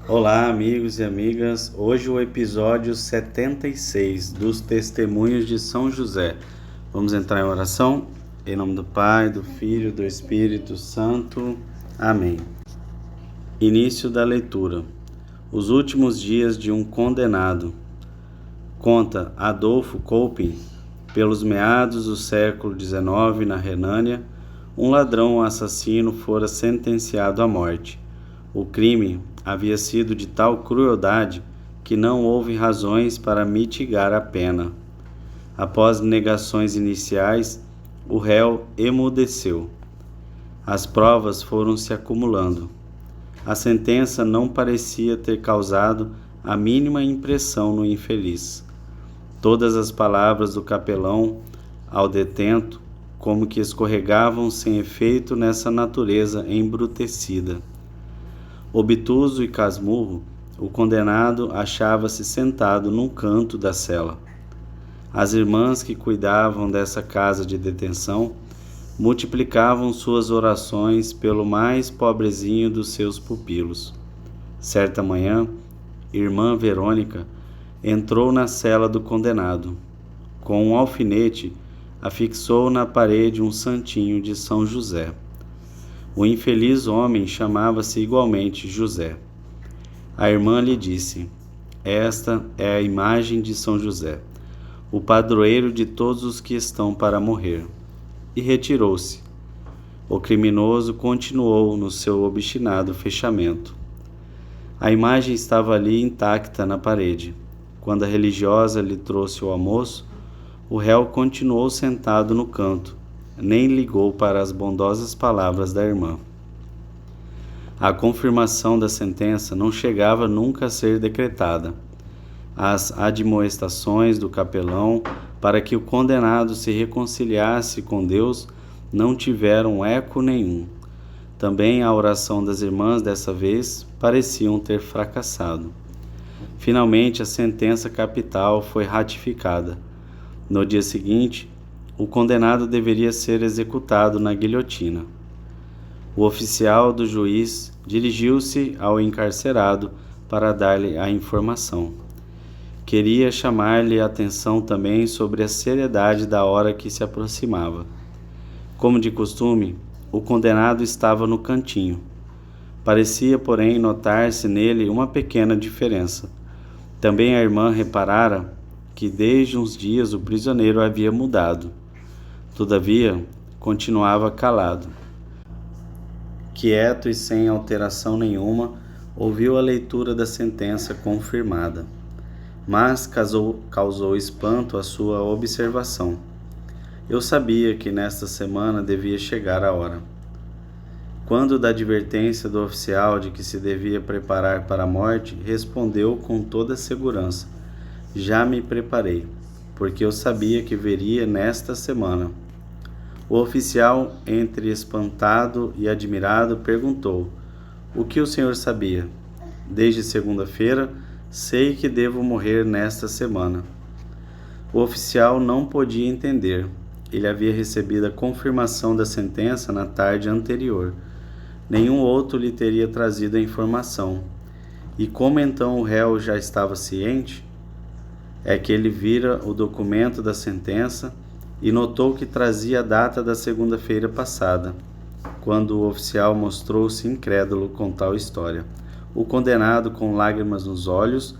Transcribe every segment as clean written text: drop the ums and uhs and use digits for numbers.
Olá, amigos e amigas. Hoje o episódio 76 dos Testemunhos de São José. Vamos entrar em oração? Em nome do Pai, do Filho e do Espírito Santo. Amém. Início da leitura. Os últimos dias de um condenado. Conta Adolfo Kolping. Pelos meados do século XIX, na Renânia, um ladrão assassino fora sentenciado à morte. O crime havia sido de tal crueldade que não houve razões para mitigar a pena. Após negações iniciais, o réu emudeceu. As provas foram se acumulando. A sentença não parecia ter causado a mínima impressão no infeliz. Todas as palavras do capelão ao detento como que escorregavam sem efeito nessa natureza embrutecida. Obtuso e casmurro, o condenado achava-se sentado num canto da cela. As irmãs que cuidavam dessa casa de detenção multiplicavam suas orações pelo mais pobrezinho dos seus pupilos. Certa manhã, irmã Verônica entrou na cela do condenado. Com um alfinete, afixou na parede um santinho de São José. O infeliz homem chamava-se igualmente José. A irmã lhe disse: "Esta é a imagem de São José, o padroeiro de todos os que estão para morrer." E retirou-se. O criminoso continuou no seu obstinado fechamento. A imagem estava ali intacta na parede. Quando a religiosa lhe trouxe o almoço, o réu continuou sentado no canto, nem ligou para as bondosas palavras da irmã. A confirmação da sentença não chegava nunca a ser decretada. As admoestações do capelão para que o condenado se reconciliasse com Deus não tiveram eco nenhum. Também a oração das irmãs dessa vez pareciam ter fracassado. Finalmente a sentença capital foi ratificada. No dia seguinte, o condenado deveria ser executado na guilhotina. O oficial do juiz dirigiu-se ao encarcerado para dar-lhe a informação. Queria chamar-lhe a atenção também sobre a seriedade da hora que se aproximava. Como de costume, o condenado estava no cantinho. Parecia, porém, notar-se nele uma pequena diferença. Também a irmã reparara que desde uns dias o prisioneiro havia mudado. Todavia, continuava calado. Quieto e sem alteração nenhuma, ouviu a leitura da sentença confirmada. Mas causou espanto a sua observação. Eu sabia que nesta semana devia chegar a hora. Quando da advertência do oficial de que se devia preparar para a morte, respondeu com toda segurança: "Já me preparei, porque eu sabia que veria nesta semana." O oficial, entre espantado e admirado, perguntou: "O que o senhor sabia?" "Desde segunda-feira, sei que devo morrer nesta semana." O oficial não podia entender. Ele havia recebido a confirmação da sentença na tarde anterior. Nenhum outro lhe teria trazido a informação. E como então o réu já estava ciente? É que ele vira o documento da sentença e notou que trazia a data da segunda-feira passada, quando o oficial mostrou-se incrédulo com tal história. O condenado, com lágrimas nos olhos,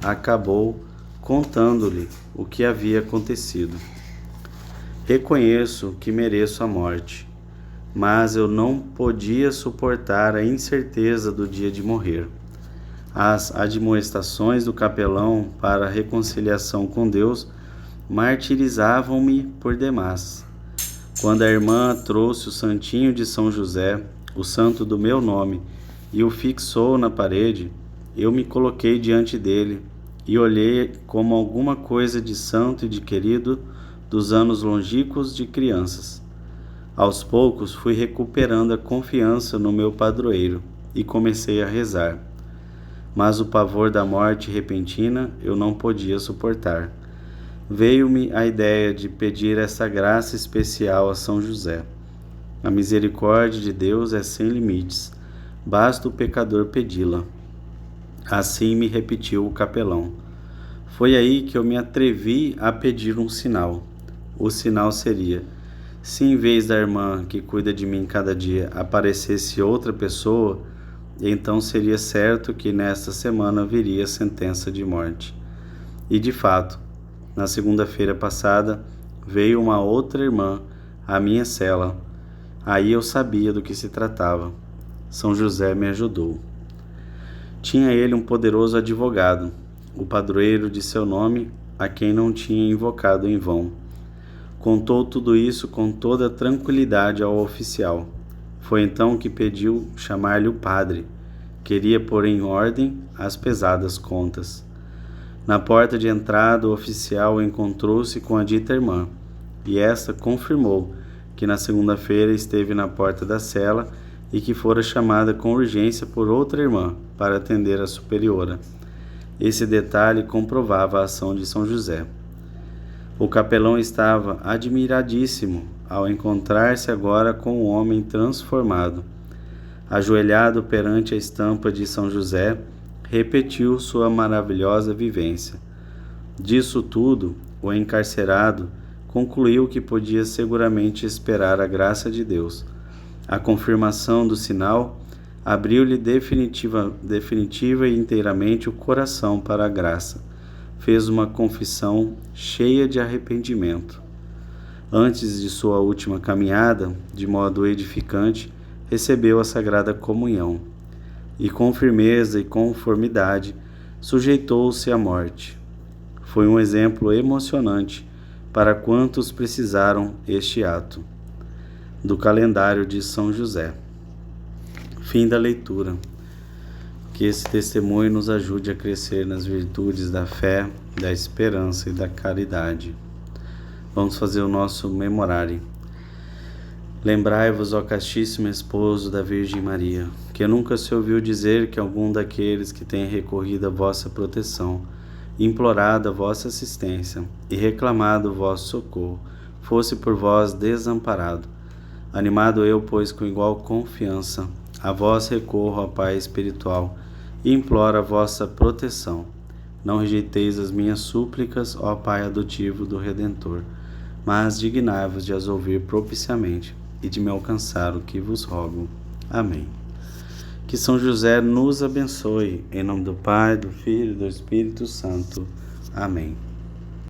acabou contando-lhe o que havia acontecido. "Reconheço que mereço a morte, mas eu não podia suportar a incerteza do dia de morrer. As admoestações do capelão para a reconciliação com Deus martirizavam-me por demais. Quando a irmã trouxe o santinho de São José, o santo do meu nome, e o fixou na parede, eu me coloquei diante dele e olhei como alguma coisa de santo e de querido dos anos longínquos de crianças. Aos poucos fui recuperando a confiança no meu padroeiro e comecei a rezar. Mas o pavor da morte repentina eu não podia suportar. Veio-me a ideia de pedir essa graça especial a São José. A misericórdia de Deus é sem limites. Basta o pecador pedi-la. Assim me repetiu o capelão. Foi aí que eu me atrevi a pedir um sinal. O sinal seria: se em vez da irmã que cuida de mim cada dia aparecesse outra pessoa, então seria certo que nesta semana viria a sentença de morte. E de fato, na segunda-feira passada, veio uma outra irmã à minha cela. Aí eu sabia do que se tratava. São José me ajudou. Tinha ele um poderoso advogado, o padroeiro de seu nome, a quem não tinha invocado em vão. Contou tudo isso com toda tranquilidade ao oficial. Foi então que pediu chamar-lhe o padre. Queria pôr em ordem as pesadas contas. Na porta de entrada, o oficial encontrou-se com a dita irmã, e esta confirmou que na segunda-feira esteve na porta da cela e que fora chamada com urgência por outra irmã para atender a superiora. Esse detalhe comprovava a ação de São José. O capelão estava admiradíssimo ao encontrar-se agora com um homem transformado. Ajoelhado perante a estampa de São José, repetiu sua maravilhosa vivência. Disso tudo, o encarcerado concluiu que podia seguramente esperar a graça de Deus. A confirmação do sinal abriu-lhe definitiva e inteiramente o coração para a graça. Fez uma confissão cheia de arrependimento. Antes de sua última caminhada, de modo edificante, recebeu a Sagrada Comunhão e, com firmeza e conformidade, sujeitou-se à morte. Foi um exemplo emocionante para quantos precisaram este ato. Do calendário de São José. Fim da leitura. Que esse testemunho nos ajude a crescer nas virtudes da fé, da esperança e da caridade. Vamos fazer o nosso memorário. Lembrai-vos, ó castíssimo esposo da Virgem Maria, que nunca se ouviu dizer que algum daqueles que têm recorrido à vossa proteção, implorado a vossa assistência e reclamado o vosso socorro, fosse por vós desamparado. Animado eu, pois, com igual confiança, a vós recorro, ó Pai espiritual, e imploro a vossa proteção. Não rejeiteis as minhas súplicas, ó Pai adotivo do Redentor, mas dignai-vos de as ouvir propiciamente e de me alcançar o que vos rogo. Amém. Que São José nos abençoe, em nome do Pai, do Filho e do Espírito Santo. Amém.